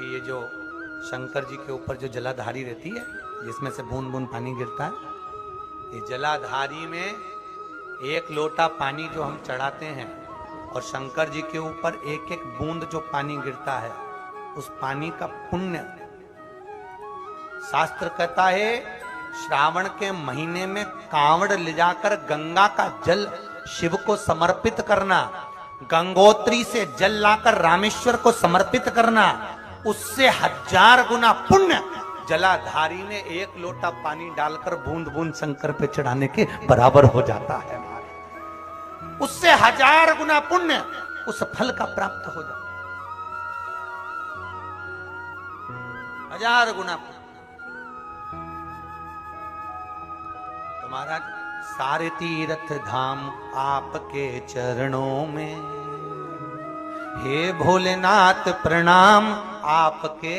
कि ये जो शंकर जी के ऊपर जो जलाधारी रहती है जिसमें से बूंद बूंद पानी गिरता है, ये जलाधारी में एक लोटा पानी जो हम चढ़ाते हैं और शंकर जी के ऊपर एक एक बूंद जो पानी गिरता है, उस पानी का पुण्य शास्त्र कहता है श्रावण के महीने में कांवड़ ले जाकर गंगा का जल शिव को समर्पित करना, गंगोत्री से जल लाकर रामेश्वर को समर्पित करना, उससे 1000 गुना पुण्य जलाधारी में एक लोटा पानी डालकर बूंद बूंद शंकर पे चढ़ाने के बराबर हो जाता है। उससे 1000 गुना पुण्य उस फल का प्राप्त हो जाता, 1000 गुना। तुम्हारा सारे तीर्थ धाम आपके चरणों में, हे भोलेनाथ प्रणाम आपके।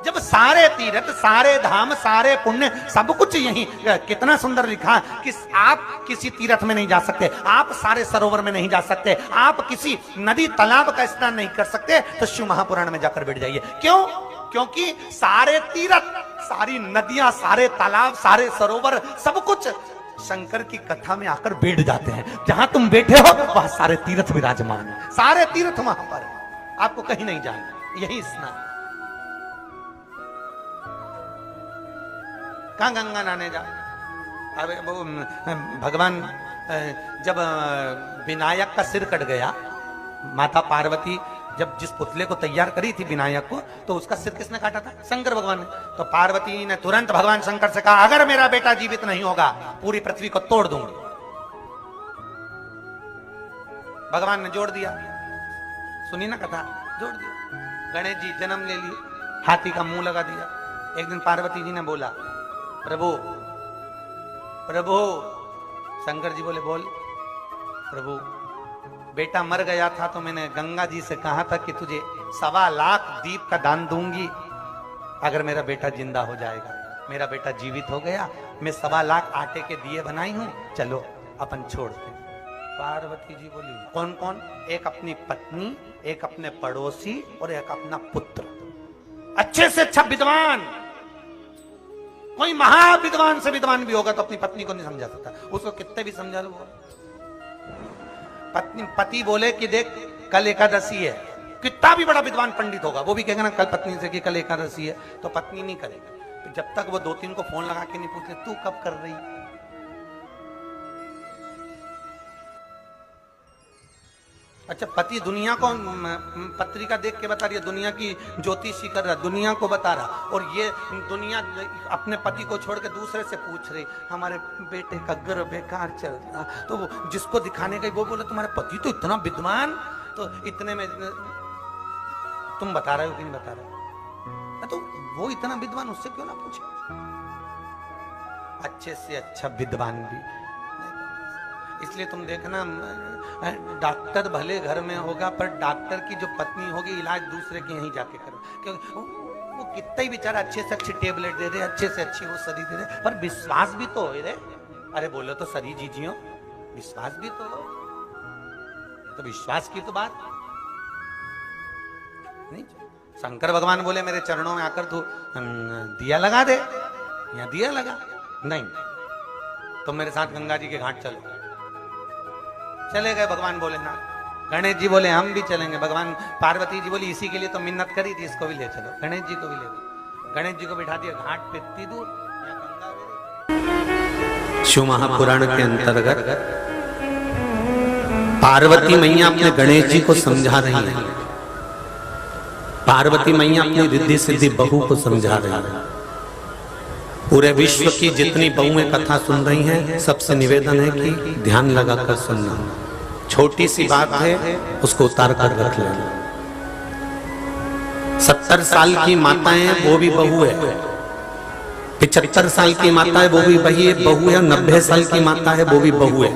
जब सारे तीर्थ, सारे धाम, सारे पुण्य, सब कुछ यही, कितना सुंदर लिखा कि आप किसी तीर्थ में नहीं जा सकते, आप सारे सरोवर में नहीं जा सकते, आप किसी नदी तालाब का स्नान नहीं कर सकते, तो शिव महापुराण में जाकर बैठ जाइए। क्यों? क्योंकि सारे तीर्थ, सारी नदियां, सारे तालाब, सारे सरोवर, सब कुछ शंकर की कथा में आकर बैठ जाते हैं। जहां तुम बैठे हो वहां सारे तीर्थ विराजमान है, सारे तीर्थ वहां पर, आपको कहीं नहीं जाना, यही स्नान। कहां गंगा नहाने जा? अब वो भगवान जब विनायक का सिर कट गया, माता पार्वती जब जिस पुतले को तैयार करी थी विनायक को, तो उसका सिर किसने काटा था? शंकर भगवान ने। तो पार्वती ने तुरंत भगवान शंकर से कहा अगर मेरा बेटा जीवित नहीं होगा पूरी पृथ्वी को तोड़ दूंगी। भगवान ने जोड़ दिया, सुनी ना कथा, जोड़ दिया। गणेश जी जन्म ले लिए, हाथी का मुंह लगा दिया। एक दिन पार्वती जी ने बोला प्रभु प्रभु, शंकर जी बोले बोल। प्रभु बेटा मर गया था तो मैंने गंगा जी से कहा था कि तुझे 1.25 लाख दीप का दान दूंगी अगर मेरा बेटा जिंदा हो जाएगा। मेरा बेटा जीवित हो गया, मैं 1.25 लाख आटे के दिए बनाई हूं, चलो अपन छोड़ते। पार्वती जी बोली कौन कौन? एक अपनी पत्नी, एक अपने पड़ोसी और एक अपना पुत्र। अच्छे से अच्छा विद्वान, कोई महाविद्वान से विद्वान भी होगा तो अपनी पत्नी को नहीं समझा सकता, उसको कितने भी समझा लो। पति बोले कि देख कल एकादशी है, कितना भी बड़ा विद्वान पंडित होगा वो भी कहेगा ना कल पत्नी से कि कल एकादशी है, तो पत्नी नहीं करेगा। जब तक वो 2-3 को फोन लगा के नहीं पूछे तू कब कर रही। अच्छा पति दुनिया को पत्रिका देख के बता रही है, दुनिया की ज्योतिषी कर रहा, दुनिया को बता रहा, और ये दुनिया अपने पति को छोड़ के दूसरे से पूछ रही हमारे बेटे का गर्भ बेकार चल रहा। तो वो जिसको दिखाने गई वो बोले तुम्हारे पति तो इतना विद्वान, तो इतने में तुम बता रहे हो कि नहीं बता रहे हो? तो वो इतना विद्वान, उससे क्यों ना पूछे? अच्छे से अच्छा विद्वान भी। इसलिए तुम देखना डॉक्टर भले घर में होगा पर डॉक्टर की जो पत्नी होगी इलाज दूसरे के यहीं जाके करो, क्योंकि वो कितना ही बेचारा अच्छे से अच्छी टेबलेट दे रहे, अच्छे से अच्छी वो सरी दे रहे, पर विश्वास भी तो हो रे। अरे बोलो तो सरी जीजियो, विश्वास भी तो हो, तो विश्वास की तो बात नहीं। शंकर भगवान बोले मेरे चरणों में आकर तू दिया लगा दे, या दिया लगा नहीं, तो मेरे साथ गंगा जी के घाट चलो। चले गए भगवान बोले ना, गणेश जी बोले हम भी चलेंगे। भगवान पार्वती जी बोली इसी के लिए तो मिन्नत करी थी, इसको भी ले चलो। गणेश जी को भी ले गए, गणेश जी को बिठा दिया घाट पे इतनी दूर। शिव महापुराण के अंतर्गत पार्वती मैया अपने गणेश जी को समझा रही है, पार्वती मैया अपनी रिद्धि सिद्धि बहू को समझा रही है। पूरे विश्व की जितनी बहुएं कथा सुन रही हैं सबसे निवेदन है कि ध्यान लगाकर सुनना, छोटी सी बात है उसको उतार कर रख लेना। 70 साल की माताएं वो भी बहू है, 75 साल की माता है वो भी बहू है, 90 साल की माता है वो भी बहू है,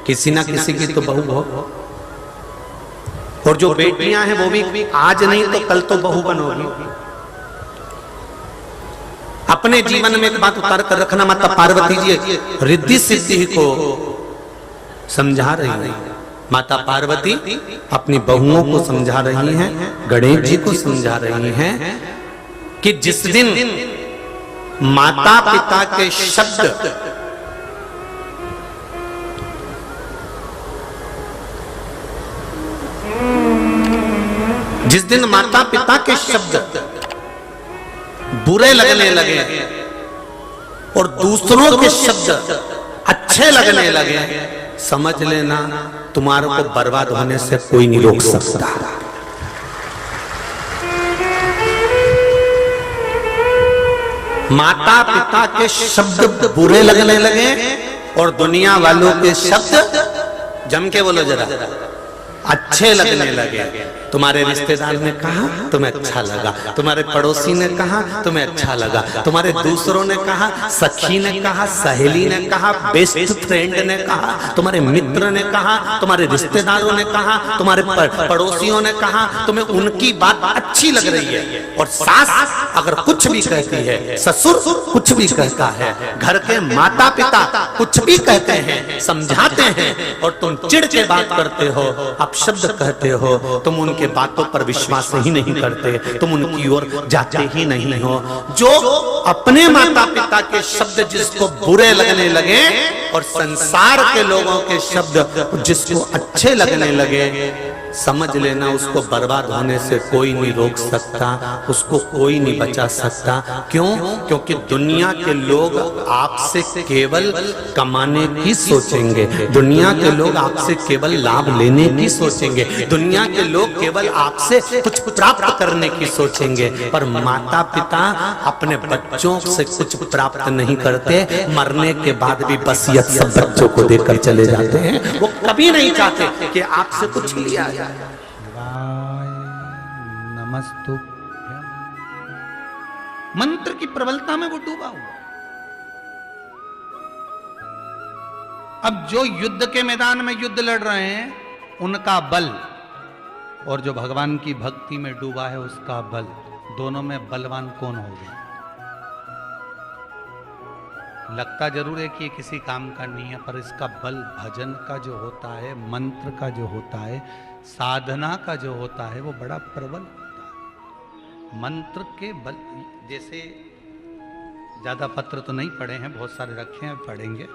किसी ना किसी की तो बहू हो। और जो बेटियां हैं वो भी आज नहीं तो कल तो बहू बनोगी। अपने जीवन में एक बात उतार कर रखना, माता पार्वती जी रिद्धि सिद्धि को समझा रही है। माता पार्वती अपनी बहुओं को समझा रही हैं, गणेश जी को समझा रही हैं कि जिस दिन माता पिता के शब्द जिस दिन माता पिता के शब्द बुरे लगने लगे और दूसरों के शब्द अच्छे लगने लगे, समझ लेना तुम्हारे को बर्बाद होने से कोई नहीं रोक सकता। माता पिता के शब्द बुरे लगने लगे और दुनिया वालों के शब्द, जम के बोलो जरा, अच्छे लगने लगे। तुम्हारे रिश्तेदार ने कहा तुम्हें अच्छा लगा, तुम्हारे पड़ोसी ने कहा तुम्हें अच्छा लगा, तुम्हारे दूसरों ने कहा, सखी ने कहा, सहेली ने कहा, बेस्ट फ्रेंड ने कहा, तुम्हारे मित्र ने कहा, तुम्हारे रिश्तेदारों ने कहा, तुम्हारे पड़ोसियों ने कहा, तुम्हें उनकी बात अच्छी लग रही है। और सास अगर कुछ भी कहती है, ससुर कुछ भी कहता है, घर के माता पिता कुछ भी कहते हैं, समझाते हैं, और तुम चिढ़ के बात करते हो, आप शब्द कहते हो, तुम उनके बातों पर विश्वास ही नहीं करते, तुम उनकी ओर जाते ही नहीं हो। जो अपने माता पिता के शब्द जिसको बुरे लगने लगे और संसार के लोगों के शब्द जिसको अच्छे लगने लगे, समझ लेना उसको बर्बाद होने से कोई नहीं रोक सकता, उसको कोई नहीं बचा सकता। क्यों? क्योंकि दुनिया के लोग आपसे केवल कमाने की सोचेंगे, दुनिया के लोग आपसे केवल लाभ लेने की सोचेंगे, दुनिया के लोग केवल आपसे कुछ प्राप्त करने की सोचेंगे। पर माता पिता अपने बच्चों से कुछ प्राप्त नहीं करते, मरने के बाद भी वसीयत सब बच्चों को देकर चले जाते हैं। वो कभी नहीं चाहते कि आपसे कुछ लिया जाए। नमस्तुभ्यं। मंत्र की प्रबलता में वो डूबा हुआ। अब जो युद्ध के मैदान में युद्ध लड़ रहे हैं उनका बल, और जो भगवान की भक्ति में डूबा है उसका बल, दोनों में बलवान कौन होगा? लगता जरूर है कि ये किसी काम का नहीं है, पर इसका बल भजन का जो होता है, मंत्र का जो होता है, साधना का जो होता है, वो बड़ा प्रबल होता है। मंत्र के बल, जैसे ज्यादा पत्र तो नहीं पढ़े हैं, बहुत सारे रखे हैं, पढ़ेंगे।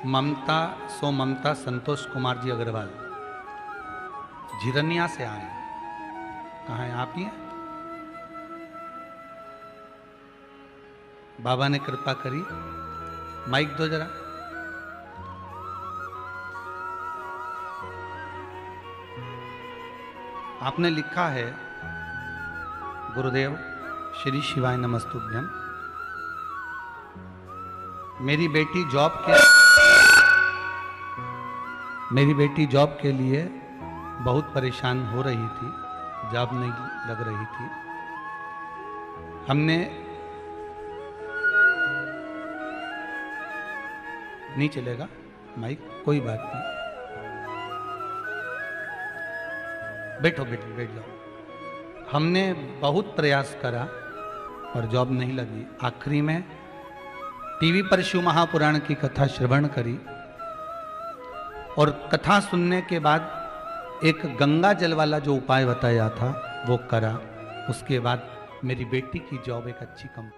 ममता संतोष कुमार जी अग्रवाल झिरनिया से आए। कहाँ हैं आप? ही हैं? बाबा ने कृपा करी, माइक दो जरा। आपने लिखा है, गुरुदेव श्री शिवाय नमस्तुभ्यम, मेरी बेटी जॉब के लिए बहुत परेशान हो रही थी, जॉब नहीं लग रही थी। हमने नहीं चलेगा माइक, कोई बात नहीं, बैठ जाओ। हमने बहुत प्रयास करा और जॉब नहीं लगी। आखिरी में टीवी पर शिव महापुराण की कथा श्रवण करी, और कथा सुनने के बाद एक गंगा जल वाला जो उपाय बताया था वो करा। उसके बाद मेरी बेटी की जॉब एक अच्छी कंपनी